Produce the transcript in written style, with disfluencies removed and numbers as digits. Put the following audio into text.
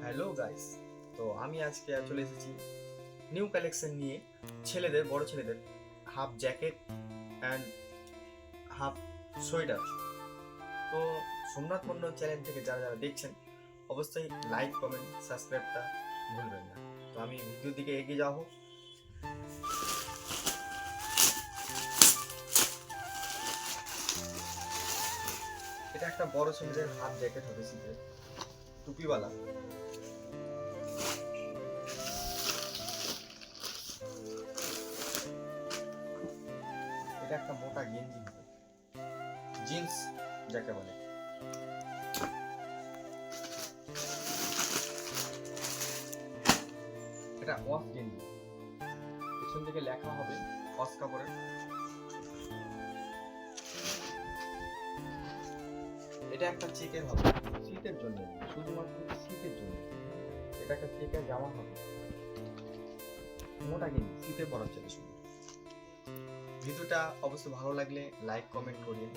Hello guys, তো আমি আজকে চলে এসেছি নিউ কালেকশন নিয়ে। ছেলেদের, বড় ছেলেদের half jacket and half sweater. তো সোমনাথ মন্ডল চ্যানেল থেকে যারা যারা দেখছেন, অবশ্যই লাইক, কমেন্ট, সাবস্ক্রাইবটা ভুলবেন না। তো আমি ভিডিওর দিকে এগিয়ে যাবো। এটা একটা বড় ছেলেদের হাফ জ্যাকেট হবে শীতের, টুপিওয়ালা। এটা একটা মোটা গেঞ্জি হবে, জিন্স যাকে বলে। এটা ওয়াশ গেঞ্জি, পেছন থেকে লেখা হবে ওয়াশ কাপড়ের। এটা একটা চেকের হবে শীতের জন্য, শুধুমাত্র শীতের জন্য। এটা একটা চেকের জামা হবে, মোটা গেঞ্জি, শীতে পরার জন্য শুধু। ভিডিওটা অবশ্যই ভালো লাগলে লাইক, কমেন্ট করিয়ে